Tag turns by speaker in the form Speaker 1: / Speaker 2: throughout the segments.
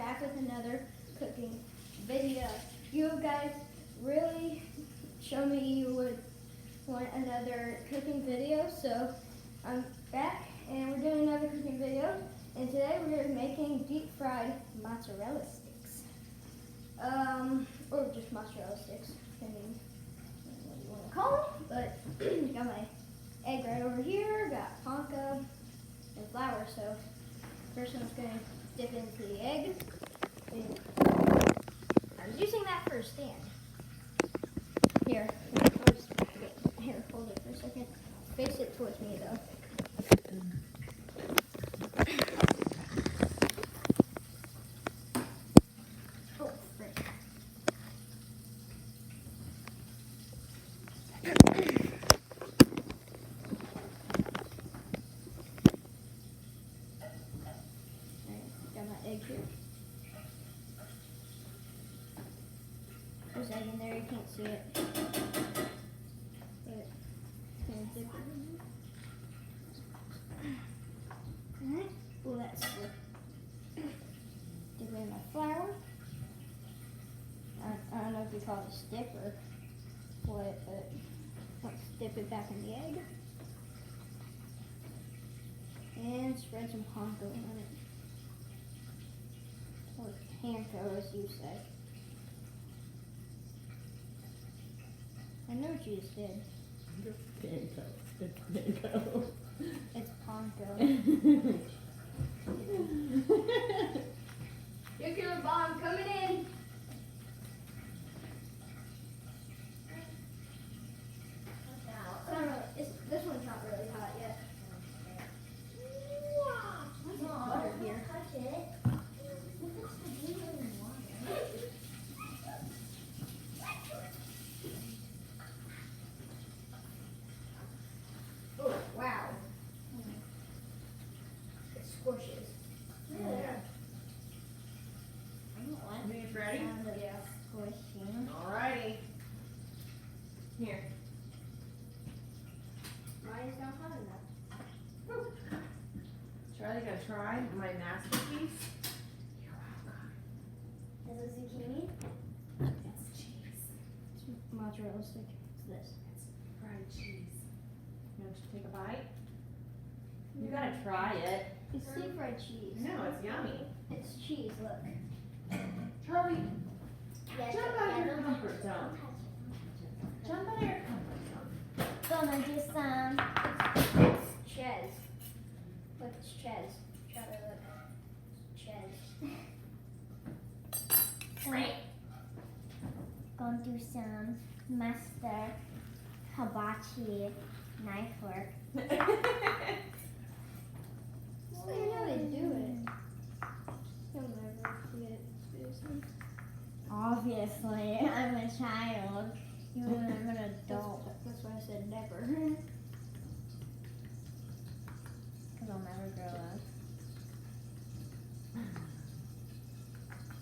Speaker 1: back with another cooking video. You guys really showed me you would want another cooking video, so I'm back and we're doing another cooking video. And today we're making deep fried mozzarella sticks. Or just mozzarella sticks, depending on what you want to call them. But got my egg right over here, got panko and flour. So first one's going to dip into the egg. And I was using that for a stand. Here, hold it for a second. Face it towards me though. Oh, frick. Got my egg here. There's egg in there, you can't see it. But I'm dip it in there. Alright, well that's good. Dip in my flour. I don't know if you call it a stick or what, but let's dip it back in the egg. And spread some panko on it. Or panko, as you say. I know what you just did.
Speaker 2: Panko. It's panko.
Speaker 1: It's panko. Nuclear bomb coming in. This one's not really hot yet. There's butter here. Oh, wow. It squishes.
Speaker 2: Yeah.
Speaker 1: I don't like
Speaker 2: Are you ready?
Speaker 1: sound of squishing.
Speaker 2: Alrighty. Here.
Speaker 1: Mine's not hot enough.
Speaker 2: Charlie, gonna try my masterpiece? You're welcome.
Speaker 1: Is it zucchini?
Speaker 2: It's cheese.
Speaker 1: It's mozzarella stick. It's this.
Speaker 2: It's fried cheese. You want to take a bite? You gotta try it.
Speaker 1: It's deep fried cheese.
Speaker 2: No, it's yummy.
Speaker 1: It's cheese, look.
Speaker 2: Charlie, jump out of your comfort zone. Jump out of your comfort zone.
Speaker 1: Gonna do some. It's Chez. Look, it's Chez. Try to look. Chez.
Speaker 3: Gonna do some mustard, hibachi, knife work.
Speaker 1: Well, you know they do it. You'll never forget, seriously.
Speaker 3: Obviously, I'm a child. Even when I'm an adult.
Speaker 1: That's why I said never.
Speaker 3: Because I'll never grow up.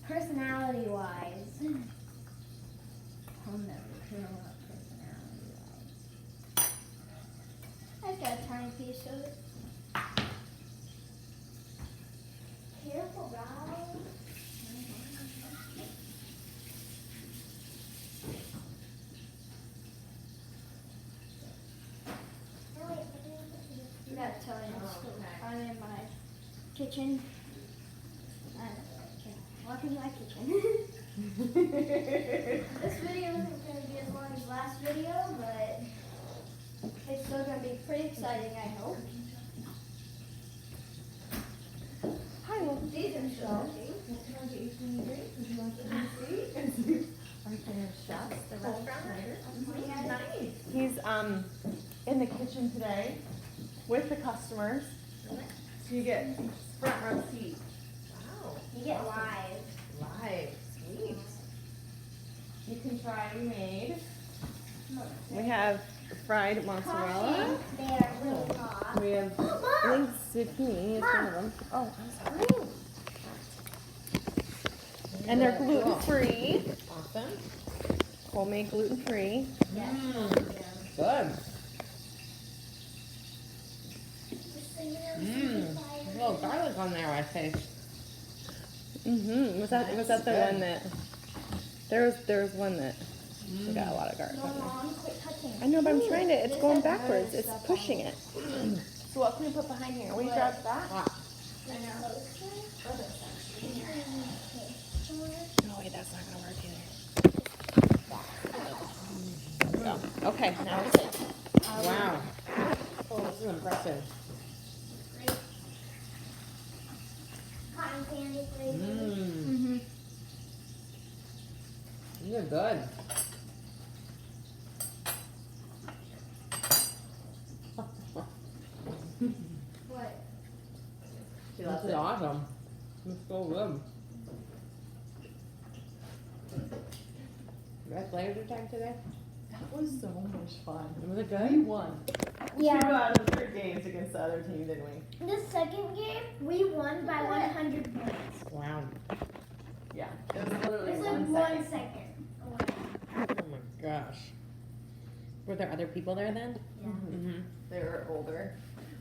Speaker 3: Personality-wise. I'll never grow up personality-wise.
Speaker 1: I've got a tiny piece of it. Careful, guys. I gotta tell you, I'm in my kitchen. Welcome to my kitchen. This video isn't going to be as long as last video, but it's still going to be pretty exciting, I hope.
Speaker 2: Hi, well,
Speaker 1: These are salty.
Speaker 2: would you like to see? Our chef, the restaurant. Nice. He's in the kitchen today with the customers. So you get front row seat. Wow.
Speaker 1: You get live.
Speaker 2: Live. Sweet. You can try we made. We have fried mozzarella.
Speaker 3: They are really hot.
Speaker 2: We have linked zucchini is one of them. Oh, I'm sorry. And they're gluten free. Awesome. Homemade gluten free.
Speaker 1: Yes.
Speaker 4: Good. A little garlic on there, I taste.
Speaker 2: Was that the one that there was one that we got a lot of garlic on there.
Speaker 1: Mom, quit touching.
Speaker 2: I know, but I'm trying to. It's
Speaker 1: This
Speaker 2: going
Speaker 1: has
Speaker 2: backwards.
Speaker 1: good
Speaker 2: It's
Speaker 1: stuff
Speaker 2: pushing
Speaker 1: on
Speaker 2: it. So what can we put behind here? We grab that.
Speaker 1: I know.
Speaker 2: No, wait, that's not gonna work either. There we go. Okay, now it's in.
Speaker 4: Wow. Oh, this is impressive.
Speaker 3: Cotton candy flavor.
Speaker 4: Mmm. These are good.
Speaker 1: What?
Speaker 4: This is awesome. It's so good. Best laser tag today?
Speaker 2: That was so much fun.
Speaker 4: Was it
Speaker 2: We
Speaker 4: good?
Speaker 2: won.
Speaker 3: Yeah.
Speaker 2: 2 out of the 3 games against the other team, didn't we?
Speaker 3: The second game, we won by 100 points.
Speaker 4: Wow.
Speaker 2: Yeah. It was literally
Speaker 3: It's
Speaker 2: 1
Speaker 3: like
Speaker 2: second.
Speaker 3: 1 second.
Speaker 4: Oh my gosh. Were there other people there then?
Speaker 3: Yeah.
Speaker 4: Mm-hmm.
Speaker 2: They were older.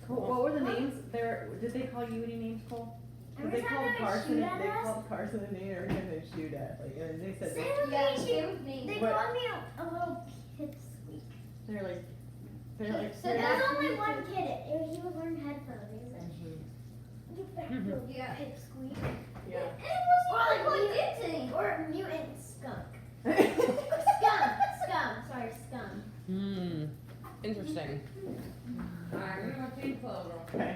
Speaker 2: What were the names? Did they call you any names, Cole? Because
Speaker 3: Every
Speaker 2: they
Speaker 3: time
Speaker 2: called
Speaker 3: they would
Speaker 2: Carson.
Speaker 3: shoot
Speaker 2: They
Speaker 3: at us,
Speaker 2: called Carson a name every time they shoot at. Like, and they said
Speaker 3: Same with
Speaker 1: Yeah,
Speaker 3: me.
Speaker 1: same with me.
Speaker 3: They
Speaker 2: What?
Speaker 3: called me a little pipsqueak.
Speaker 2: they're like
Speaker 1: So
Speaker 3: There
Speaker 1: that's
Speaker 3: was only one kid. He was wearing headphones. He was like, "You back,
Speaker 4: Mhm.
Speaker 3: little
Speaker 1: Yeah.
Speaker 3: pipsqueak."
Speaker 2: yeah.
Speaker 1: And it wasn't
Speaker 3: Or like
Speaker 1: plugged
Speaker 3: mute-
Speaker 1: into anything.
Speaker 3: Or mutant skunk. Sorry, scum.
Speaker 4: Hmm. Interesting. Alright, we're gonna go change clothes.
Speaker 2: Okay.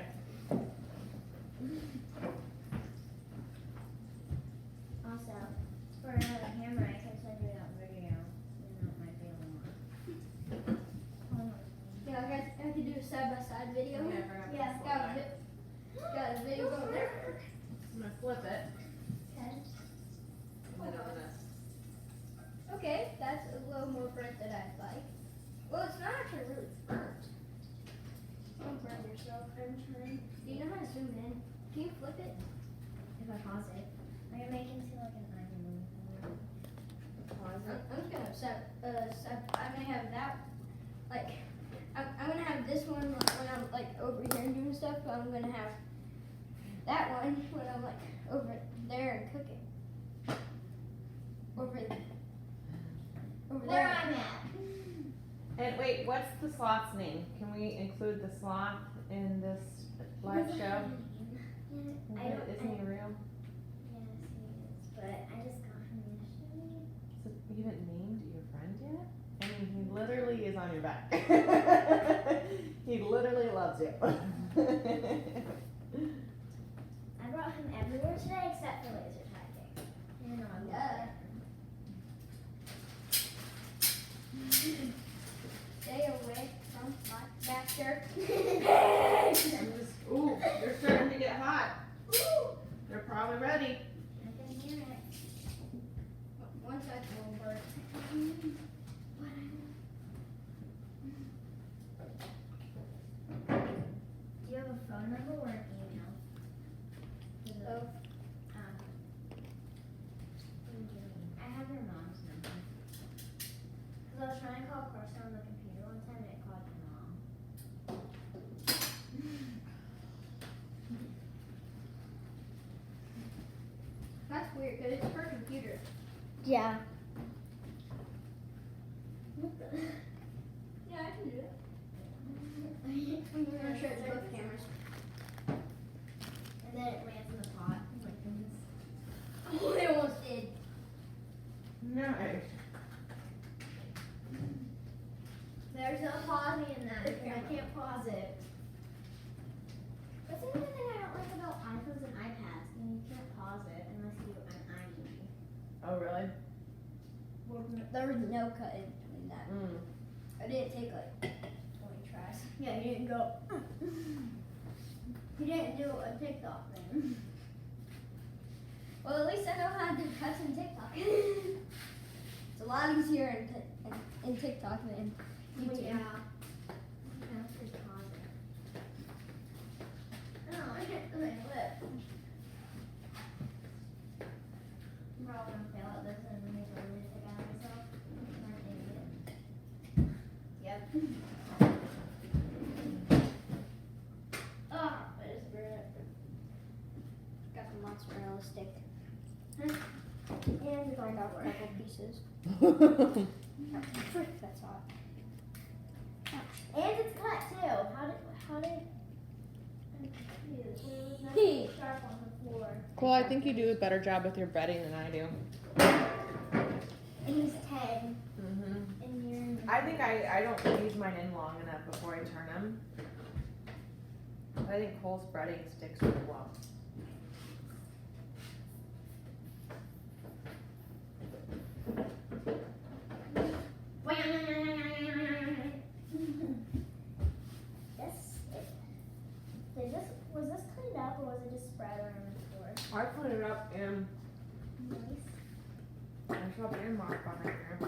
Speaker 3: Also, for another camera, I can send you that video. You know, it might be a little.
Speaker 1: Yeah, I could do a side-by-side video.
Speaker 3: Yeah.
Speaker 1: Got a video going there.
Speaker 4: I'm gonna flip it.
Speaker 3: Okay.
Speaker 1: Okay, that's a little more burnt than I'd like. Well, it's not actually really burnt. Don't burn yourself. Do you know how to zoom in? Can you flip it?
Speaker 3: If I pause it, I can make it into like an island. Pause
Speaker 1: I'm
Speaker 3: it.
Speaker 1: just gonna I'm gonna have that, like, I'm gonna have this one when I'm like over here and doing stuff, but I'm gonna have that one when I'm like over there and cooking. Over
Speaker 3: Where
Speaker 1: there.
Speaker 3: I'm at.
Speaker 2: And wait, what's the sloth's name? Can we include the sloth in this live show?
Speaker 3: I don't.
Speaker 2: Isn't he real?
Speaker 3: Yes, he is. But I just got him yesterday.
Speaker 2: So you haven't named your friend yet? I mean, he literally is on your back. He literally loves you.
Speaker 3: I brought him everywhere today except for laser tagging. You know, I love
Speaker 1: Yeah.
Speaker 3: it.
Speaker 1: Stay away from my master.
Speaker 2: I'm just, ooh, they're starting to get hot. They're probably ready.
Speaker 3: I can hear it.
Speaker 1: One second will burn.
Speaker 3: Do you have a phone number or an email?
Speaker 1: Oh.
Speaker 3: I have your mom's number. Cause I was trying to call Carson on the computer one time and it called your mom.
Speaker 1: That's weird, because it's her computer.
Speaker 3: Yeah. What the?
Speaker 1: Yeah, I can do it. I'm gonna show it to both cameras.
Speaker 3: And then it lands in the pot. Like this.
Speaker 1: Oh, it almost did.
Speaker 2: Nice.
Speaker 3: There's no pausing in that because I can't pause it. That's another thing I don't like about iPhones and iPads. You can't pause it unless you do an iMovie.
Speaker 2: Oh, really?
Speaker 1: Well, there was no cut in between that.
Speaker 2: Mm.
Speaker 1: I didn't take like 20 tries.
Speaker 3: Yeah, you didn't go. You didn't do a TikTok thing.
Speaker 1: Well, at least I know how to do cuts in TikTok. It's a lot easier in TikTok than YouTube.
Speaker 3: Yeah. Yeah, just pause it. Oh, I hit my lip. I'm probably gonna fail at this and make a lipstick out of myself. I'm an idiot. Yep.
Speaker 1: Oh, I just burned it. Got the mozzarella stick. break off a couple pieces. Frick, that's hot.
Speaker 3: And it's cut too. How did? I'm confused. There was nothing sharp on the floor.
Speaker 4: Well, I think you do a better job with your breading than I do.
Speaker 3: And he's 10.
Speaker 2: Mm-hmm.
Speaker 3: And you're.
Speaker 2: I think I don't leave mine in long enough before I turn them. I think Cole's breading sticks really well.
Speaker 3: Was this cleaned up or was it just spread around the floor?
Speaker 2: I put it up and
Speaker 3: Nice.
Speaker 2: I saw the mark on it here.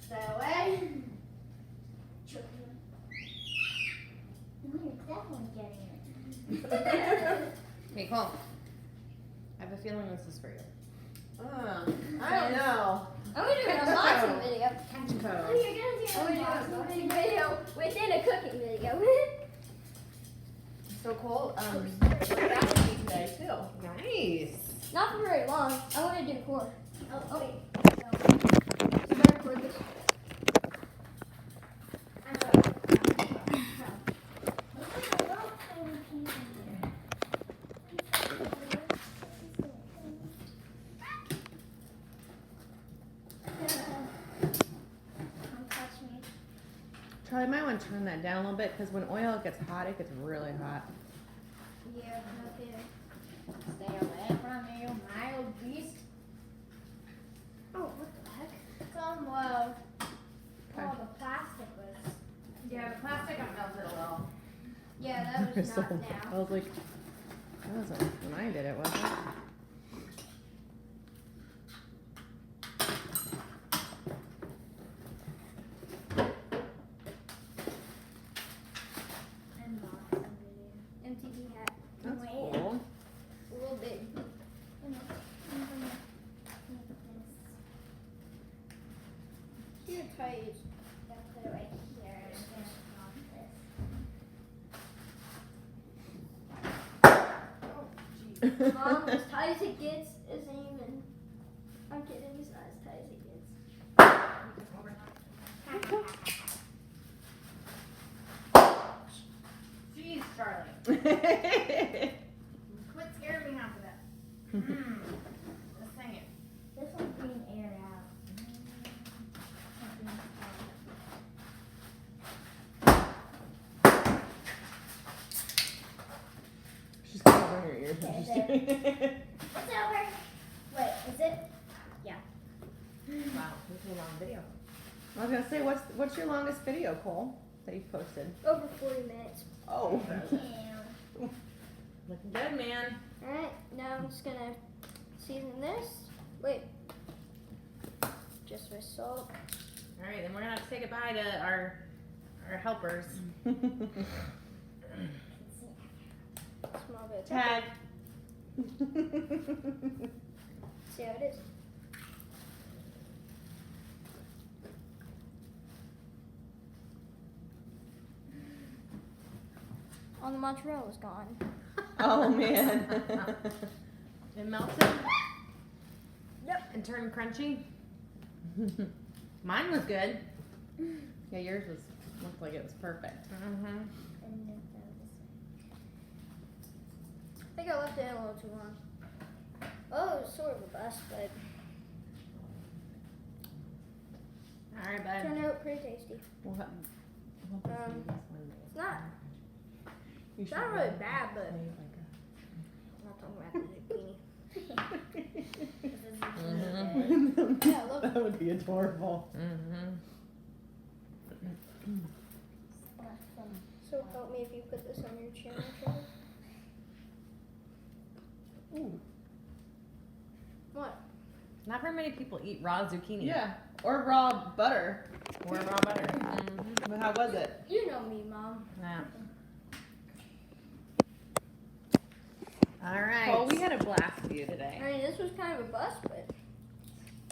Speaker 3: Stay away. No, you're definitely getting it.
Speaker 4: Hey, Cole. I have a feeling this is for you.
Speaker 2: I don't know.
Speaker 1: I'm gonna do an unboxing video.
Speaker 3: Oh, you're gonna do
Speaker 1: I'm
Speaker 3: an
Speaker 1: gonna do an
Speaker 3: unboxing
Speaker 1: unboxing video within a cooking video.
Speaker 2: So Cole, we're out with me today too.
Speaker 4: Nice.
Speaker 1: Not for very long. I want to do 4.
Speaker 3: Oh, wait.
Speaker 1: So better record this.
Speaker 4: Charlie, might want to turn that down a little bit because when oil gets hot, it gets really hot.
Speaker 1: Yeah, no kidding.
Speaker 3: Stay away from me, you mild beast.
Speaker 1: Oh, what the heck?
Speaker 3: It's on low.
Speaker 4: Okay.
Speaker 3: Oh, the plastic was.
Speaker 2: Yeah, the plastic got melted a little.
Speaker 1: Yeah, that was
Speaker 4: So,
Speaker 1: not
Speaker 4: I
Speaker 1: now.
Speaker 4: was like, that wasn't when I did it, was it?
Speaker 3: Unboxing video.
Speaker 1: MTV hat.
Speaker 4: That's
Speaker 3: Wait.
Speaker 4: cool.
Speaker 1: A little big. Here, try it.
Speaker 3: Gotta put it right here. And I'm gonna put this.
Speaker 1: Mom, as tight as it gets isn't even. I'm kidding, it's not as tight as it gets.
Speaker 2: Jeez, Charlie. Quit scaring me half of that. Just saying it.
Speaker 3: This one's being aired out. Not being
Speaker 4: She's gonna burn her ears.
Speaker 3: Okay,
Speaker 4: She's
Speaker 3: there.
Speaker 4: doing-
Speaker 3: It's over. Wait, is it?
Speaker 2: Wow, this is a long video.
Speaker 4: I was gonna say, what's your longest video, Cole, that you've posted?
Speaker 1: Over 40 minutes.
Speaker 4: Oh,
Speaker 3: Damn.
Speaker 2: Looking good, man.
Speaker 1: Alright, now I'm just gonna season this. Wait. Just with salt.
Speaker 4: all right. Then we're gonna have to say goodbye to our helpers.
Speaker 1: Small bit of
Speaker 4: Tag.
Speaker 1: See how it is. Oh, the mozzarella is gone.
Speaker 4: Oh man.
Speaker 2: It melted
Speaker 1: Yep.
Speaker 2: and turned crunchy.
Speaker 4: Mine was good. Yeah, yours looked like it was perfect.
Speaker 2: Mm-hmm.
Speaker 3: And then throw this
Speaker 1: I think I left it in a little too long. Oh, it was sort of a bust, but
Speaker 2: All right,
Speaker 1: it
Speaker 2: bud.
Speaker 1: turned out pretty tasty.
Speaker 4: We'll have to see this one.
Speaker 1: It's not,
Speaker 4: You
Speaker 1: it's
Speaker 4: should
Speaker 1: not really bad, but
Speaker 4: play it
Speaker 1: I'm not talking about the zucchini.
Speaker 3: This is
Speaker 4: like a-
Speaker 1: Yeah, look.
Speaker 4: That would be adorable.
Speaker 2: Mm-hmm.
Speaker 1: So help me if you put this on your channel, Trevor.
Speaker 4: Ooh.
Speaker 1: What?
Speaker 4: Not very many people eat raw zucchini.
Speaker 2: Yeah.
Speaker 4: Or raw butter.
Speaker 2: Or raw butter.
Speaker 4: Mm-hmm. But how was it?
Speaker 1: You know me, Mom.
Speaker 4: Yeah. All right.
Speaker 2: Well, we had a blast with you today.
Speaker 1: I mean, this was kind of a bust, but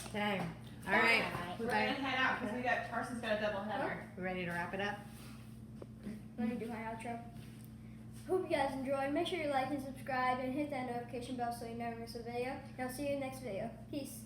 Speaker 4: Okay. All right.
Speaker 2: We're gonna head out because Carson's got a double header.
Speaker 4: We ready to wrap it up?
Speaker 1: I'm going to do my outro. Hope you guys enjoyed. Make sure you like and subscribe and hit that notification bell so you never miss a video. And I'll see you in the next video. Peace.